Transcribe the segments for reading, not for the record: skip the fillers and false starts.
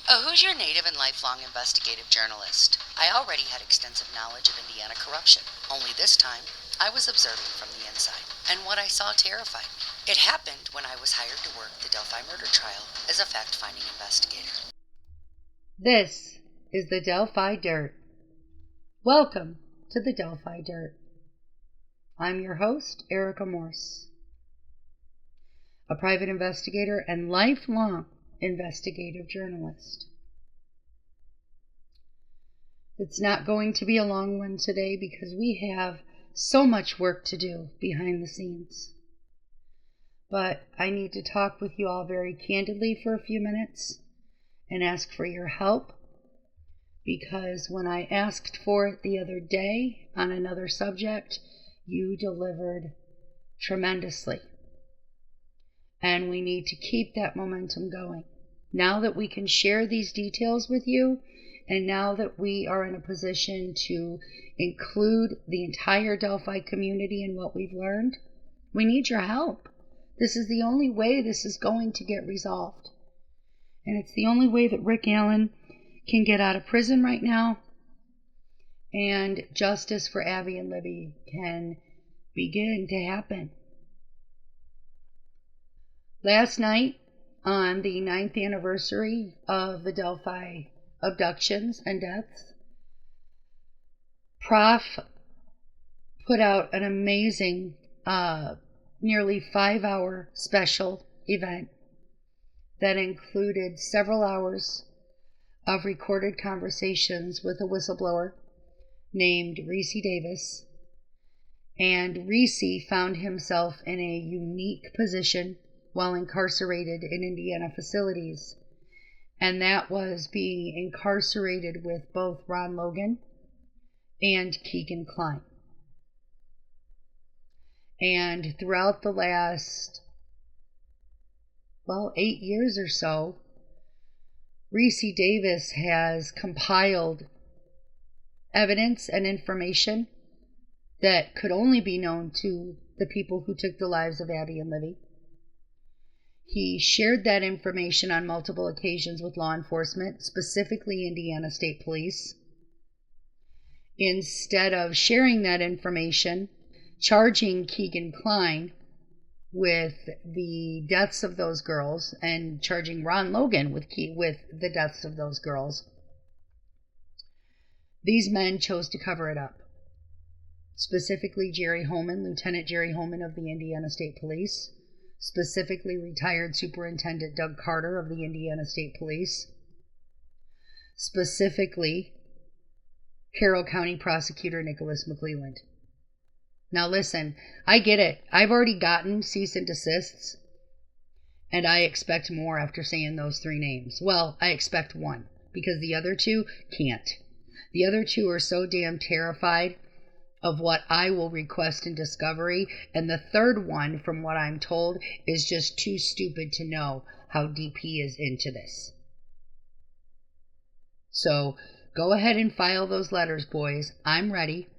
A Hoosier native and lifelong investigative journalist, I already had extensive knowledge of Indiana corruption. Only this time, I was observing from the inside, and what I saw terrified me. It happened when I was hired to work the Delphi murder trial as a fact-finding investigator. This is the Delphi Dirt. Welcome to the Delphi Dirt. I'm your host, Erica Morse, a private investigator and lifelong investigative journalist. It's not going to be a long one today because we have so much work to do behind the scenes. But I need to talk with you all very candidly for a few minutes and ask for your help, because when I asked for it the other day on another subject, you delivered tremendously. And we need to keep that momentum going. Now that we can share these details with you, and now that we are in a position to include the entire Delphi community in what we've learned, we need your help. This is the only way this is going to get resolved. And it's the only way that Rick Allen can get out of prison right now, and justice for Abby and Libby can begin to happen. Last night, on the 9th anniversary of the Delphi abductions and deaths, Prof put out an amazing, nearly 5-hour special event that included several hours of recorded conversations with a whistleblower named Reese Davis. And Reese found himself in a unique position while incarcerated in Indiana facilities, and that was being incarcerated with both Ron Logan and Keegan Kline. And throughout the last, 8 years or so, Reese Davis has compiled evidence and information that could only be known to the people who took the lives of Abby and Libby. He shared that information on multiple occasions with law enforcement, specifically Indiana State Police. Instead of sharing that information, charging Keegan Kline with the deaths of those girls and charging Ron Logan with the deaths of those girls, these men chose to cover it up. Specifically Jerry Holman, Lieutenant Jerry Holman of the Indiana State Police, specifically retired Superintendent Doug Carter of the Indiana State Police, specifically Carroll County Prosecutor Nicholas McClelland. Now listen, I get it. I've already gotten cease and desists, and I expect more after saying those 3 names. Well, I expect 1, because the other 2 can't. The other 2 are so damn terrified of what I will request in discovery, and the 3rd one, from what I'm told, is just too stupid to know how deep he is into this. So go ahead and file those letters, boys. I'm ready.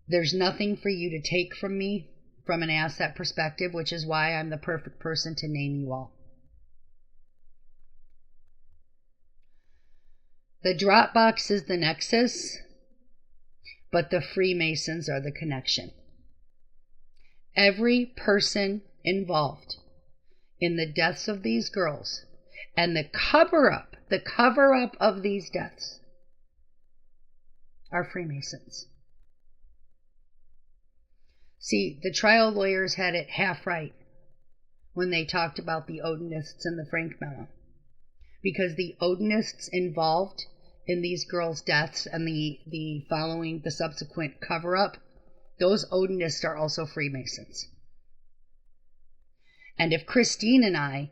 There's nothing for you to take from me from an asset perspective, which is why I'm the perfect person to name you all. The Dropbox is the nexus, but the Freemasons are the connection. Every person involved in the deaths of these girls and the cover-up of these deaths are Freemasons. See, the trial lawyers had it half right when they talked about the Odinists and the Frank memo, because the Odinists involved in these girls' deaths and the subsequent cover-up, those Odinists are also Freemasons. And if Christine and I,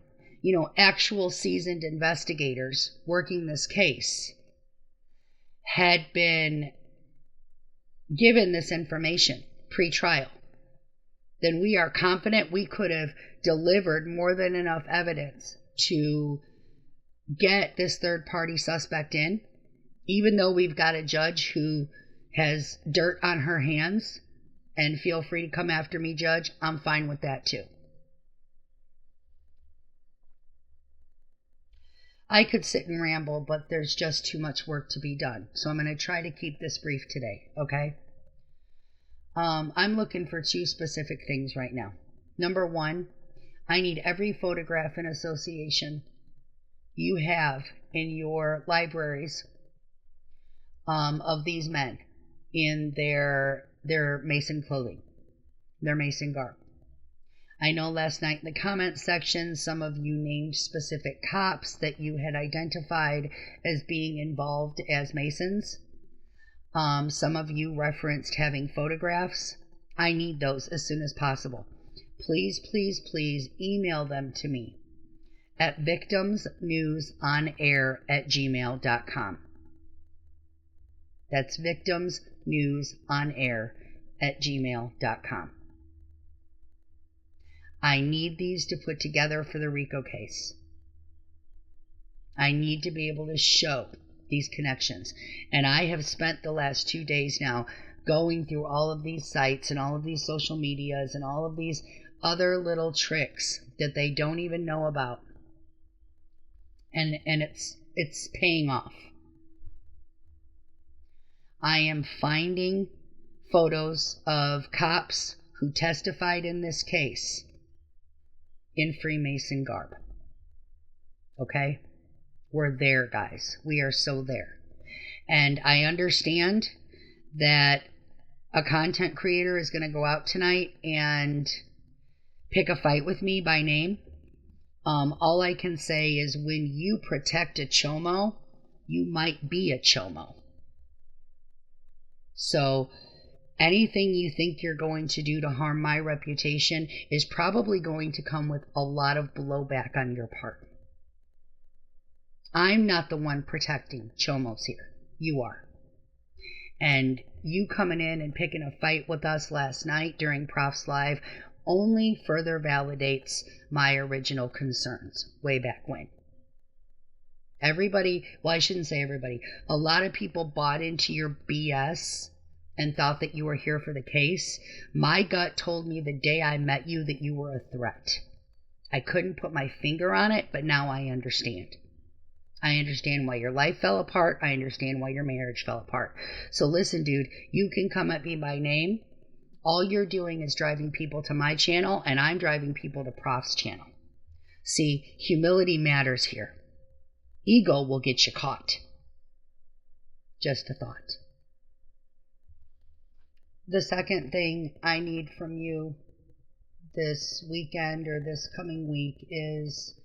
actual seasoned investigators working this case, had been given this information pre-trial, then we are confident we could have delivered more than enough evidence to get this third-party suspect in, even though we've got a judge who has dirt on her hands. And feel free to come after me, Judge. I'm fine with that too. I could sit and ramble, but there's just too much work to be done. So I'm going to try to keep this brief today, okay? I'm looking for two specific things right now. Number one, I need every photograph and association you have in your libraries of these men in their Mason clothing, their Mason garb. I know last night in the comments section, some of you named specific cops that you had identified as being involved as Masons. Some of you referenced having photographs. I need those as soon as possible. Please, please, please email them to me at victimsnewsonair@gmail.com. That's victimsnewsonair@gmail.com. I need these to put together for the RICO case. I need to be able to show these connections. And I have spent the last 2 days now going through all of these sites and all of these social medias and all of these other little tricks that they don't even know about. And it's paying off. I am finding photos of cops who testified in this case in Freemason garb. Okay? We're there, guys. We are so there. And I understand that a content creator is going to go out tonight and pick a fight with me by name. All I can say is when you protect a chomo, you might be a chomo. So anything you think you're going to do to harm my reputation is probably going to come with a lot of blowback on your part. I'm not the one protecting chomos here. You are. And you coming in and picking a fight with us last night during Prof's Live only further validates my original concerns way back when. Everybody, well, I shouldn't say everybody, a lot of people bought into your BS and thought that you were here for the case. My gut told me the day I met you that you were a threat. I couldn't put my finger on it, but now I understand. I understand why your life fell apart. I understand why your marriage fell apart. So listen, dude, you can come at me by name. All you're doing is driving people to my channel, and I'm driving people to Prof's channel. See, humility matters here. Ego will get you caught. Just a thought. The second thing I need from you this weekend or this coming week is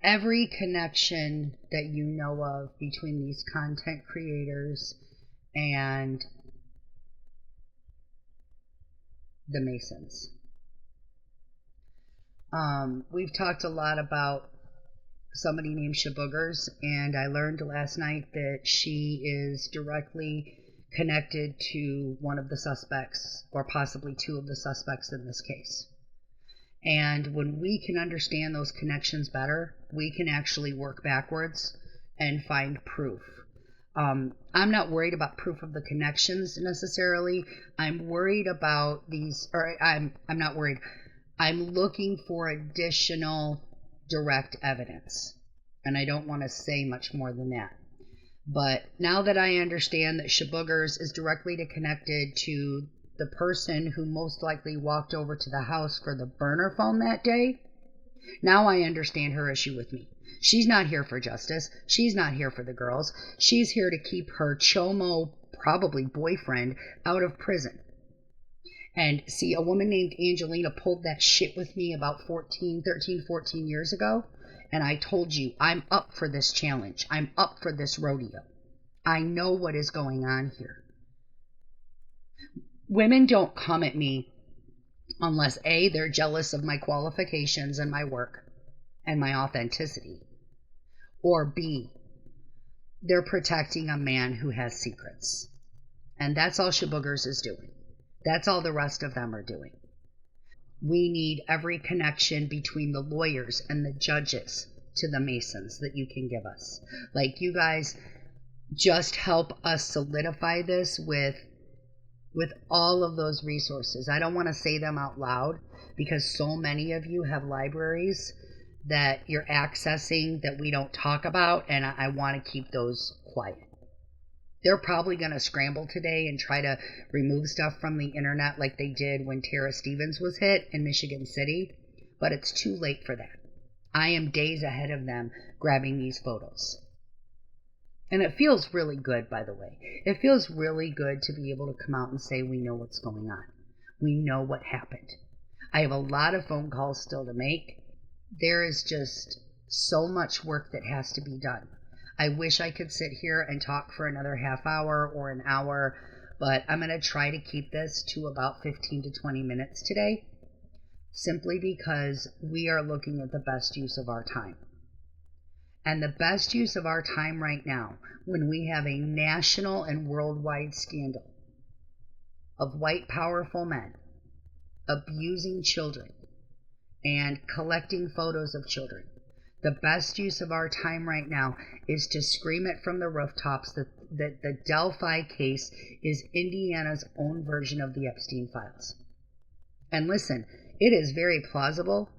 every connection that you know of between these content creators and the Masons. We've talked a lot about somebody named Shaboogers, and I learned last night that she is directly connected to one of the suspects, or possibly two of the suspects in this case. And when we can understand those connections better, we can actually work backwards and find proof. I'm not worried about proof of the connections necessarily. I'm worried about these, or I'm not worried. I'm looking for additional direct evidence. And I don't want to say much more than that. But now that I understand that Shaboogers is directly connected to the person who most likely walked over to the house for the burner phone that day, now I understand her issue with me. She's not here for justice. She's not here for the girls. She's here to keep her chomo, probably boyfriend, out of prison. And see, a woman named Angelina pulled that shit with me about 13, 14 years ago. And I told you, I'm up for this challenge. I'm up for this rodeo. I know what is going on here. Women don't come at me unless A, they're jealous of my qualifications and my work and my authenticity, or B, they're protecting a man who has secrets. And that's all Shaboogers is doing. That's all the rest of them are doing. We need every connection between the lawyers and the judges to the Masons that you can give us. Like, you guys just help us solidify this with all of those resources. I don't want to say them out loud because so many of you have libraries that you're accessing that we don't talk about, and I want to keep those quiet. They're probably going to scramble today and try to remove stuff from the internet like they did when Tara Stevens was hit in Michigan City, but it's too late for that. I am days ahead of them grabbing these photos. And it feels really good, by the way. It feels really good to be able to come out and say we know what's going on. We know what happened. I have a lot of phone calls still to make. There is just so much work that has to be done. I wish I could sit here and talk for another half hour or an hour, but I'm going to try to keep this to about 15 to 20 minutes today, simply because we are looking at the best use of our time. And the best use of our time right now, when we have a national and worldwide scandal of white powerful men abusing children and collecting photos of children, the best use of our time right now is to scream it from the rooftops that the Delphi case is Indiana's own version of the Epstein files. And listen, it is very plausible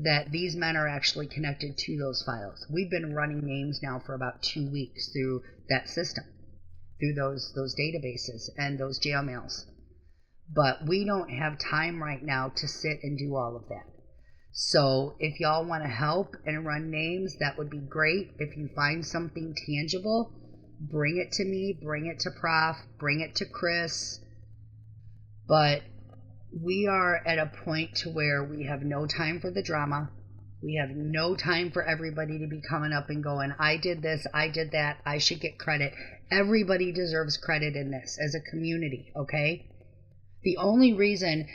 that these men are actually connected to those files. We've been running names now for about 2 weeks through that system, through those databases and those jail mails. But we don't have time right now to sit and do all of that. So if y'all want to help and run names, that would be great. If you find something tangible, bring it to me, bring it to Prof, bring it to Chris. But we are at a point to where we have no time for the drama. We have no time for everybody to be coming up and going, I did this, I did that, I should get credit. Everybody deserves credit in this as a community, okay? The only reason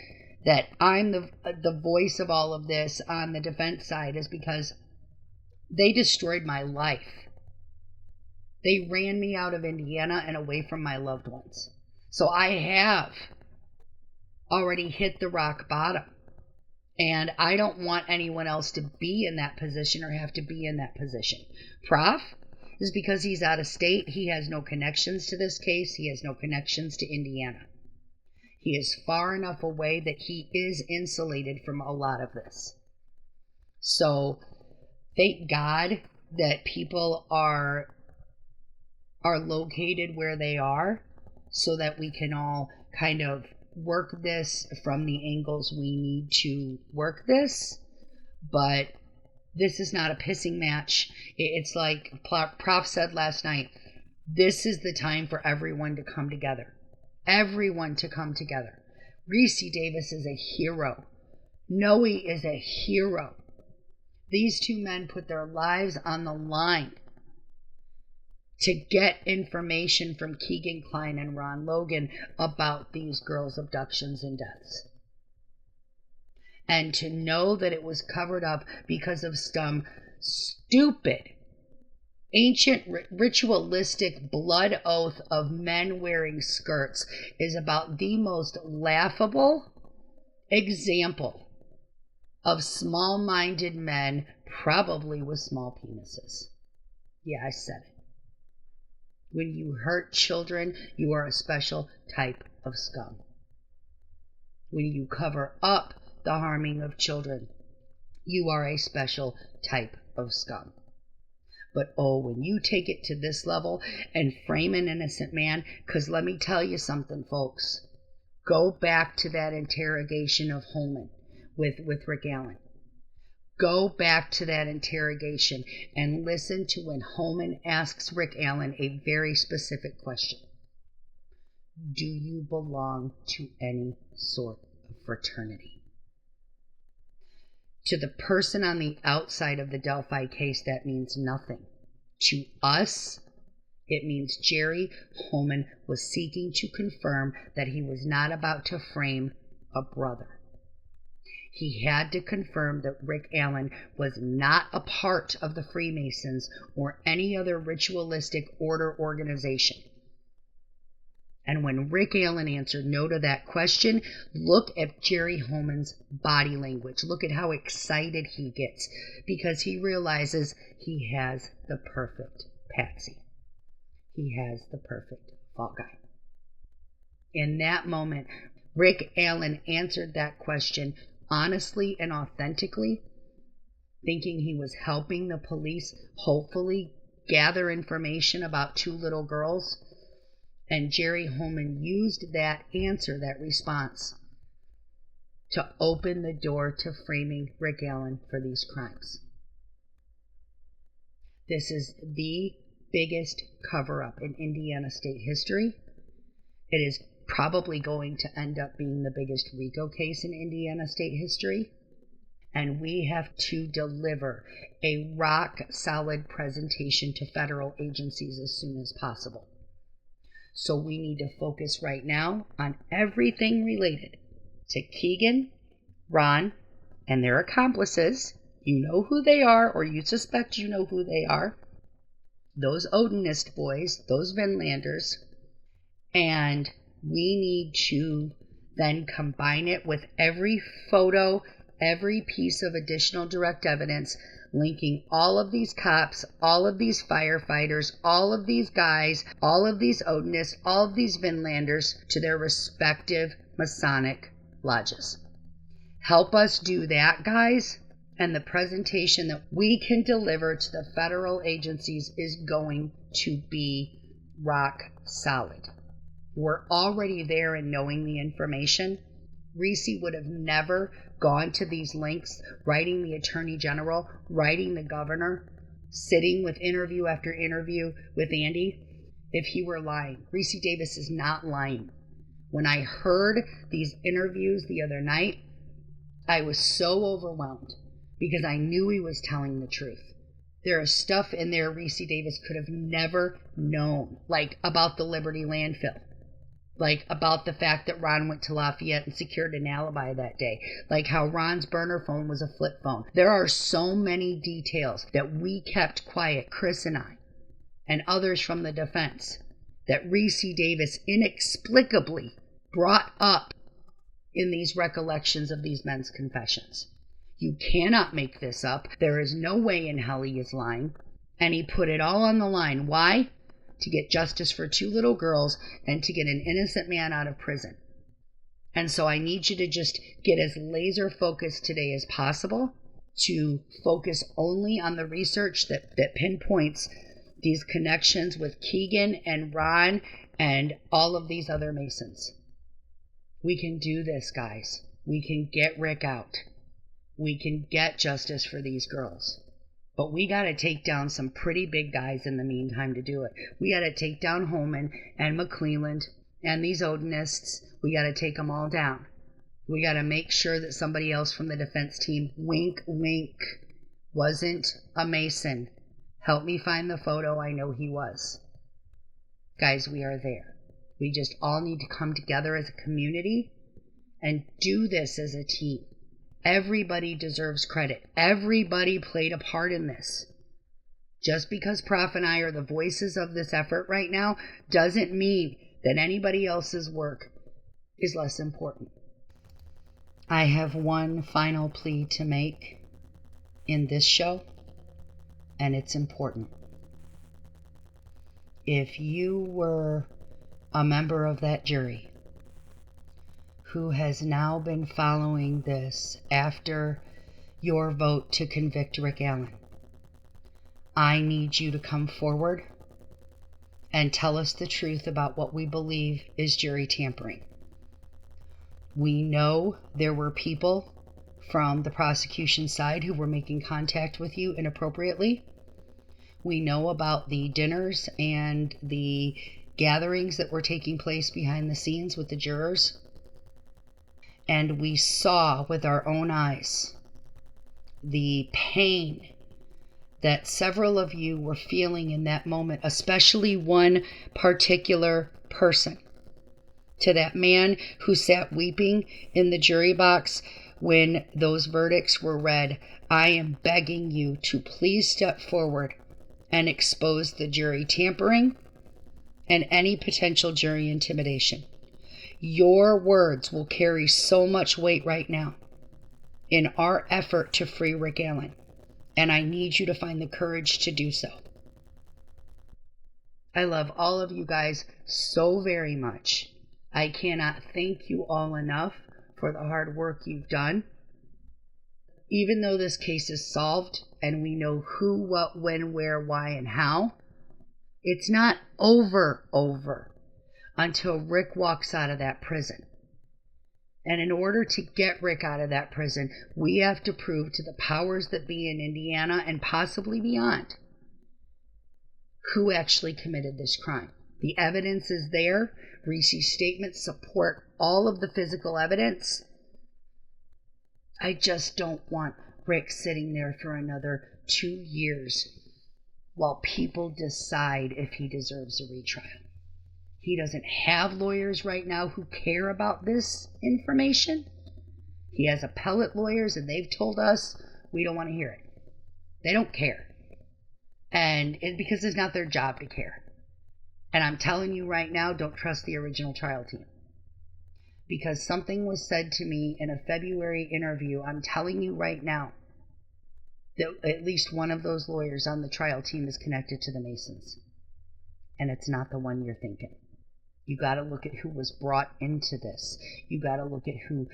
that I'm the voice of all of this on the defense side is because they destroyed my life. They ran me out of Indiana and away from my loved ones. So I have already hit the rock bottom. And I don't want anyone else to be in that position or have to be in that position. Prof is because he's out of state. He has no connections to this case. He has no connections to Indiana. He is far enough away that he is insulated from a lot of this. So thank God that people are located where they are so that we can all kind of work this from the angles we need to work this. But this is not a pissing match. It's like Prof said last night, this is the time for everyone to come together. Everyone to come together. Reese Davis is a hero. Noe is a hero. These two men put their lives on the line to get information from Keegan Kline and Ron Logan about these girls' abductions and deaths. And to know that it was covered up because of some stupid, ancient, ritualistic blood oath of men wearing skirts is about the most laughable example of small-minded men, probably with small penises. Yeah, I said it. When you hurt children, you are a special type of scum. When you cover up the harming of children, you are a special type of scum. But oh, when you take it to this level and frame an innocent man, because let me tell you something, folks. Go back to that interrogation of Holman with Rick Allen. Go back to that interrogation and listen to when Holman asks Rick Allen a very specific question. Do you belong to any sort of fraternity? To the person on the outside of the Delphi case, that means nothing. To us, it means Jerry Holman was seeking to confirm that he was not about to frame a brother. He had to confirm that Rick Allen was not a part of the Freemasons or any other ritualistic order organization. And when Rick Allen answered no to that question, look at Jerry Holman's body language. Look at how excited he gets because he realizes he has the perfect patsy. He has the perfect fall guy. In that moment, Rick Allen answered that question honestly and authentically thinking he was helping the police hopefully gather information about two little girls. And Jerry Holman used that answer, that response, to open the door to framing Rick Allen for these crimes. This is the biggest cover-up in Indiana state history. It is probably going to end up being the biggest RICO case in Indiana state history. And we have to deliver a rock-solid presentation to federal agencies as soon as possible. So we need to focus right now on everything related to Keegan, Ron, and their accomplices. You know who they are, or you suspect you know who they are. Those Odinist boys, those Vinlanders. And we need to then combine it with every photo, every piece of additional direct evidence linking all of these cops, all of these firefighters, all of these guys, all of these Odinists, all of these Vinlanders to their respective Masonic lodges. Help us do that, guys, and the presentation that we can deliver to the federal agencies is going to be rock solid. We're already there in knowing the information. Reese would have never gone to these lengths, writing the attorney general, writing the governor, sitting with interview after interview with Andy, if he were lying. Reese Davis is not lying. When I heard these interviews the other night, I was so overwhelmed because I knew he was telling the truth. There is stuff in there Reese Davis could have never known, like about the Liberty landfill. Like about the fact that Ron went to Lafayette and secured an alibi that day. Like how Ron's burner phone was a flip phone. There are so many details that we kept quiet, Chris and I, and others from the defense, that Reese Davis inexplicably brought up in these recollections of these men's confessions. You cannot make this up. There is no way in hell he is lying. And he put it all on the line. Why? To get justice for two little girls and to get an innocent man out of prison. And so I need you to just get as laser focused today as possible to focus only on the research that pinpoints these connections with Keegan and Ron and all of these other Masons. We can do this, guys. We can get Rick out. We can get justice for these girls. But we got to take down some pretty big guys in the meantime to do it. We got to take down Holman and McClelland and these Odinists. We got to take them all down. We got to make sure that somebody else from the defense team, wink, wink, wasn't a Mason. Help me find the photo. I know he was. Guys, we are there. We just all need to come together as a community and do this as a team. Everybody deserves credit. Everybody played a part in this. Just because Prof and I are the voices of this effort right now doesn't mean that anybody else's work is less important. I have one final plea to make in this show, and it's important. If you were a member of that jury who has now been following this after your vote to convict Rick Allen, I need you to come forward and tell us the truth about what we believe is jury tampering. We know there were people from the prosecution side who were making contact with you inappropriately. We know about the dinners and the gatherings that were taking place behind the scenes with the jurors. And we saw with our own eyes the pain that several of you were feeling in that moment, especially one particular person. To that man who sat weeping in the jury box when those verdicts were read, I am begging you to please step forward and expose the jury tampering and any potential jury intimidation. Your words will carry so much weight right now in our effort to free Rick Allen, and I need you to find the courage to do so. I love all of you guys so very much. I cannot thank you all enough for the hard work you've done. Even though this case is solved and we know who, what, when, where, why, and how, it's not over until Rick walks out of that prison. And in order to get Rick out of that prison, we have to prove to the powers that be in Indiana and possibly beyond who actually committed this crime. The evidence is there. Reese's statements support all of the physical evidence. I just don't want Rick sitting there for another 2 years while people decide if he deserves a retrial. He doesn't have lawyers right now who care about this information. He has appellate lawyers, and they've told us we don't want to hear it. They don't care. And it's because it's not their job to care. And I'm telling you right now, don't trust the original trial team. Because something was said to me in a February interview. I'm telling you right now that at least one of those lawyers on the trial team is connected to the Masons. And it's not the one you're thinking. You got to look at who was brought into this. You got to look at who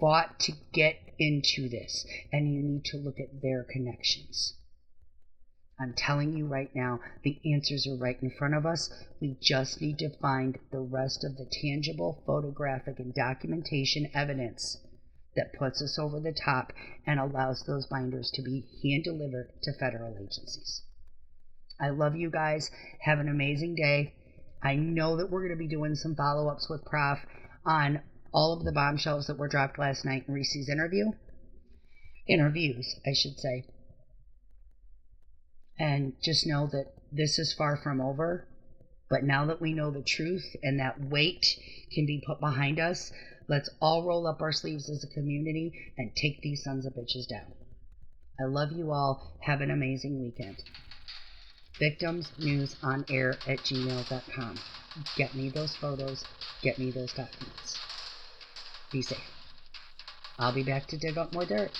fought to get into this. And you need to look at their connections. I'm telling you right now, the answers are right in front of us. We just need to find the rest of the tangible photographic and documentation evidence that puts us over the top and allows those binders to be hand-delivered to federal agencies. I love you guys. Have an amazing day. I know that we're going to be doing some follow-ups with Prof on all of the bombshells that were dropped last night in Reese's interviews, I should say. And just know that this is far from over. But now that we know the truth and that weight can be put behind us, let's all roll up our sleeves as a community and take these sons of bitches down. I love you all. Have an amazing weekend. victimsnewsonair@gmail.com. Get me those photos. Get me those documents. Be safe. I'll be back to dig up more dirt.